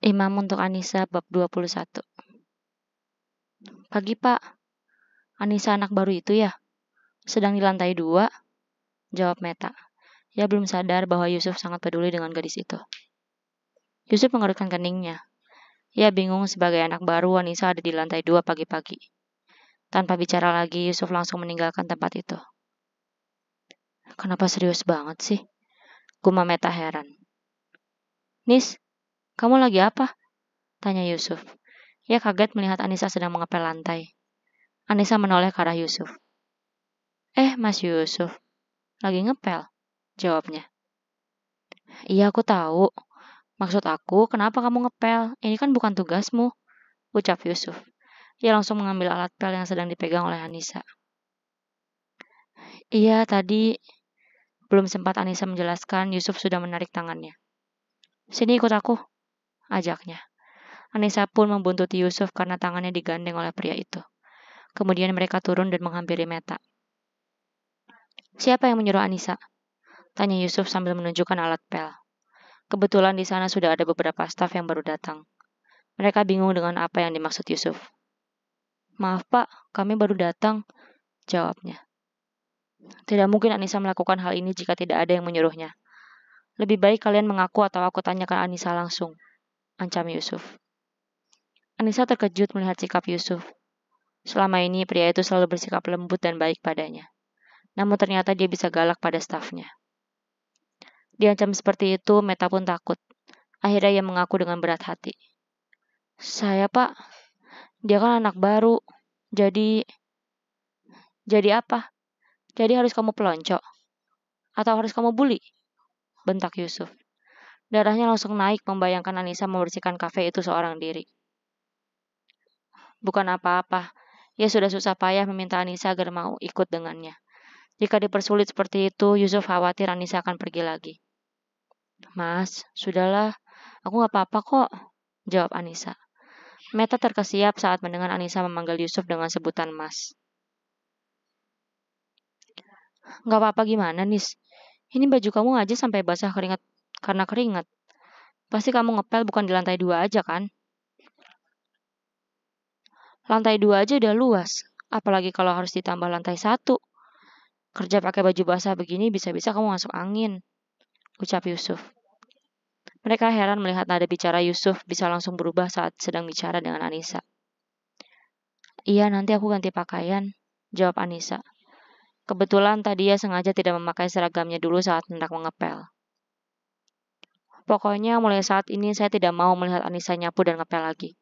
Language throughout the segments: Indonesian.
Imam untuk Anissa bab 21. Pagi Pak, Anissa anak baru itu ya? Sedang di lantai 2? Jawab Meta. Ia belum sadar bahwa Yusuf sangat peduli dengan gadis itu. Yusuf mengerutkan keningnya. Ia bingung sebagai anak baru Anissa ada di lantai 2 pagi-pagi. Tanpa bicara lagi, Yusuf langsung meninggalkan tempat itu. Kenapa serius banget sih? Gumam Meta heran. Nis, kamu lagi apa? Tanya Yusuf. Ia kaget melihat Anissa sedang mengepel lantai. Anissa menoleh ke arah Yusuf. Mas Yusuf, lagi ngepel, jawabnya. Iya, aku tahu. Maksud aku, kenapa kamu ngepel? Ini kan bukan tugasmu, ucap Yusuf. Ia langsung mengambil alat pel yang sedang dipegang oleh Anissa. Iya, tadi belum sempat Anissa menjelaskan, Yusuf sudah menarik tangannya. Sini ikut aku, ajaknya. Anissa pun membuntuti Yusuf karena tangannya digandeng oleh pria itu. Kemudian mereka turun dan menghampiri Meta. Siapa yang menyuruh Anissa? Tanya Yusuf sambil menunjukkan alat pel. Kebetulan di sana sudah ada beberapa staf yang baru datang. Mereka bingung dengan apa yang dimaksud Yusuf. Maaf Pak, kami baru datang, jawabnya. Tidak mungkin Anissa melakukan hal ini jika tidak ada yang menyuruhnya. Lebih baik kalian mengaku atau aku tanyakan Anissa langsung, ancam Yusuf. Anissa terkejut melihat sikap Yusuf. Selama ini pria itu selalu bersikap lembut dan baik padanya. Namun ternyata dia bisa galak pada stafnya. Diancam seperti itu, Meta pun takut. Akhirnya ia mengaku dengan berat hati. Saya Pak, dia kan anak baru. Jadi apa? Jadi harus kamu pelonco? Atau harus kamu bully? Bentak Yusuf. Darahnya langsung naik membayangkan Anissa membersihkan kafe itu seorang diri. Bukan apa-apa. Ia sudah susah payah meminta Anissa agar mau ikut dengannya. Jika dipersulit seperti itu, Yusuf khawatir Anissa akan pergi lagi. Mas, sudahlah. Aku gak apa-apa kok, jawab Anissa. Meta terkesiap saat mendengar Anissa memanggil Yusuf dengan sebutan Mas. Gak apa-apa gimana, Nis? Ini baju kamu aja sampai basah keringat karena keringat. Pasti kamu ngepel bukan di lantai 2 aja kan? Lantai 2 aja udah luas. Apalagi kalau harus ditambah lantai 1. Kerja pakai baju basah begini bisa-bisa kamu masuk angin, ucap Yusuf. Mereka heran melihat nada bicara Yusuf bisa langsung berubah saat sedang bicara dengan Anissa. Iya, nanti aku ganti pakaian, jawab Anissa. Kebetulan tadi ia sengaja tidak memakai seragamnya dulu saat hendak mengepel. Pokoknya mulai saat ini saya tidak mau melihat Anissa nyapu dan ngepel lagi.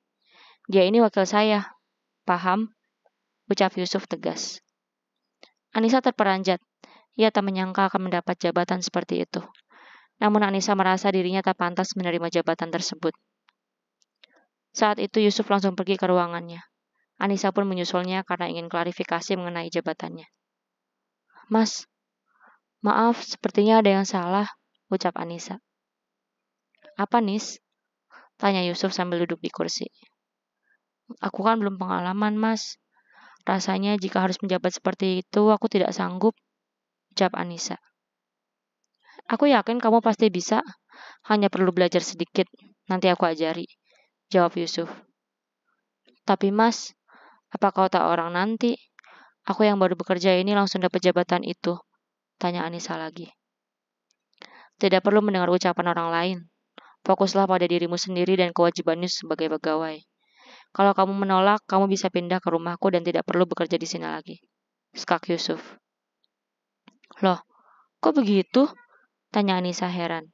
Dia ini wakil saya. Paham? Ucap Yusuf tegas. Anissa terperanjat. Ia tak menyangka akan mendapat jabatan seperti itu. Namun Anissa merasa dirinya tak pantas menerima jabatan tersebut. Saat itu Yusuf langsung pergi ke ruangannya. Anissa pun menyusulnya karena ingin klarifikasi mengenai jabatannya. Mas, maaf, sepertinya ada yang salah, ucap Anissa. Apa, Nis? Tanya Yusuf sambil duduk di kursi. Aku kan belum pengalaman, Mas. Rasanya jika harus menjabat seperti itu, aku tidak sanggup, ucap Anissa. Aku yakin kamu pasti bisa, hanya perlu belajar sedikit, nanti aku ajari, jawab Yusuf. Tapi Mas, apa kau tak orang nanti? Aku yang baru bekerja ini langsung dapat jabatan itu, tanya Anissa lagi. Tidak perlu mendengar ucapan orang lain. Fokuslah pada dirimu sendiri dan kewajibanmu sebagai pegawai. Kalau kamu menolak, kamu bisa pindah ke rumahku dan tidak perlu bekerja di sini lagi. Skak Yusuf. Loh, kok begitu? Tanya Anissa heran.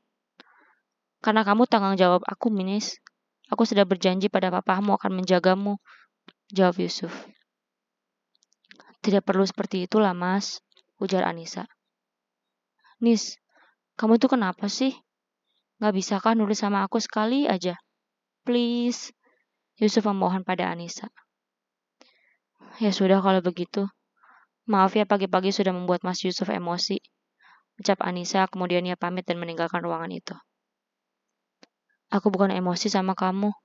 Karena kamu tanggung jawab aku, Minis. Aku sudah berjanji pada papamu akan menjagamu, jawab Yusuf. Tidak perlu seperti itulah, Mas, ujar Anissa. Nis, kamu tuh kenapa sih? Gak bisakah nulis sama aku sekali aja? Please. Yusuf memohon pada Anissa. Ya sudah kalau begitu. Maaf ya pagi-pagi sudah membuat Mas Yusuf emosi, ucap Anissa, kemudian ia pamit dan meninggalkan ruangan itu. Aku bukan emosi sama kamu.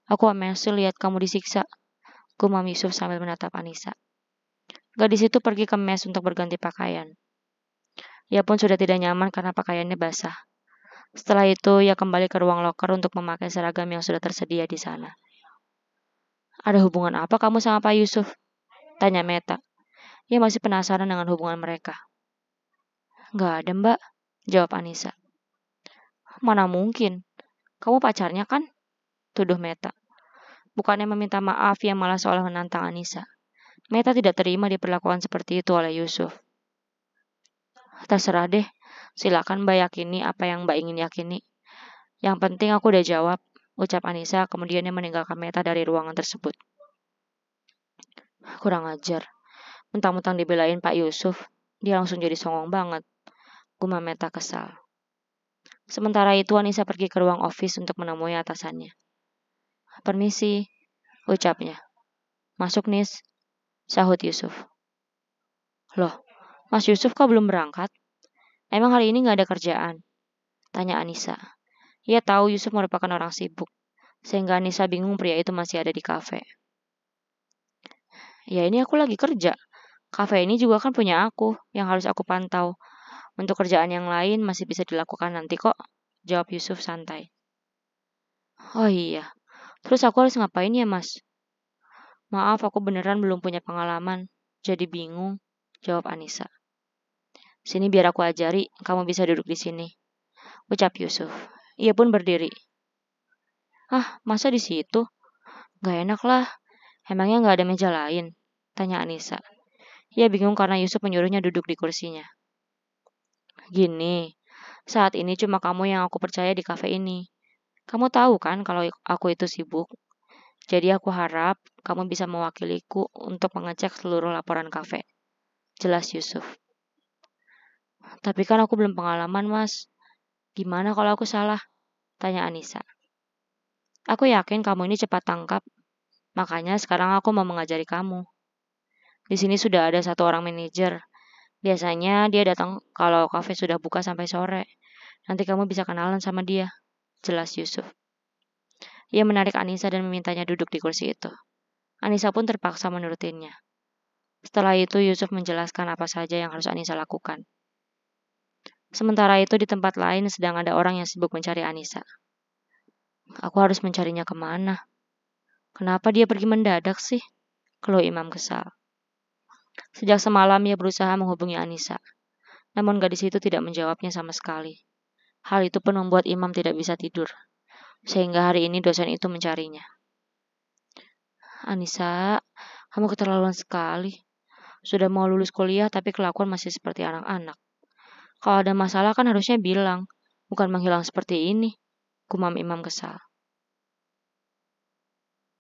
Aku emosi lihat kamu disiksa, gumam Yusuf sambil menatap Anissa. Gadis itu pergi ke mes untuk berganti pakaian. Ia pun sudah tidak nyaman karena pakaiannya basah. Setelah itu, ia kembali ke ruang loker untuk memakai seragam yang sudah tersedia di sana. Ada hubungan apa kamu sama Pak Yusuf? Tanya Meta. Ia masih penasaran dengan hubungan mereka. Gak ada, Mbak, jawab Anissa. Mana mungkin? Kamu pacarnya kan? Tuduh Meta. Bukannya meminta maaf, ia malah seolah menantang Anissa. Meta tidak terima diperlakukan seperti itu oleh Yusuf. Terserah deh, silakan Mbak yakini apa yang Mbak ingin yakini. Yang penting aku udah jawab, ucap Anissa, kemudian dia meninggalkan Meta dari ruangan tersebut. Kurang ajar. Mentang-mentang dibelain Pak Yusuf, dia langsung jadi songong banget. Gumam Meta kesal. Sementara itu Anissa pergi ke ruang office untuk menemui atasannya. Permisi, ucapnya. Masuk, Nis, sahut Yusuf. Loh, Mas Yusuf kok belum berangkat? Emang hari ini gak ada kerjaan? Tanya Anissa. Ia tahu Yusuf merupakan orang sibuk, sehingga Anissa bingung pria itu masih ada di kafe. Ya ini aku lagi kerja. Kafe ini juga kan punya aku, yang harus aku pantau. Untuk kerjaan yang lain masih bisa dilakukan nanti kok, jawab Yusuf santai. Oh iya, terus aku harus ngapain ya mas? Maaf, aku beneran belum punya pengalaman, jadi bingung, jawab Anissa. Sini biar aku ajari, kamu bisa duduk di sini, ucap Yusuf. Ia pun berdiri. Ah, masa di situ? Gak enak lah, emangnya gak ada meja lain? Tanya Anissa. Ia bingung karena Yusuf menyuruhnya duduk di kursinya. Gini, saat ini cuma kamu yang aku percaya di kafe ini. Kamu tahu kan kalau aku itu sibuk. Jadi aku harap kamu bisa mewakiliku untuk mengecek seluruh laporan kafe. Jelas Yusuf. Tapi kan aku belum pengalaman, Mas. Gimana kalau aku salah? Tanya Anissa. Aku yakin kamu ini cepat tangkap. Makanya sekarang aku mau mengajari kamu. Di sini sudah ada satu orang manajer. Biasanya dia datang kalau kafe sudah buka sampai sore. Nanti kamu bisa kenalan sama dia. Jelas Yusuf. Ia menarik Anissa dan memintanya duduk di kursi itu. Anissa pun terpaksa menurutinya. Setelah itu Yusuf menjelaskan apa saja yang harus Anissa lakukan. Sementara itu di tempat lain sedang ada orang yang sibuk mencari Anissa. Aku harus mencarinya kemana? Kenapa dia pergi mendadak sih? Keluh Imam kesal. Sejak semalam ia berusaha menghubungi Anissa. Namun gadis itu tidak menjawabnya sama sekali. Hal itu pun membuat Imam tidak bisa tidur. Sehingga hari ini dosen itu mencarinya. Anissa, kamu keterlaluan sekali. Sudah mau lulus kuliah tapi kelakuan masih seperti anak-anak. Kalau ada masalah kan harusnya bilang, bukan menghilang seperti ini. Gumam Imam kesal.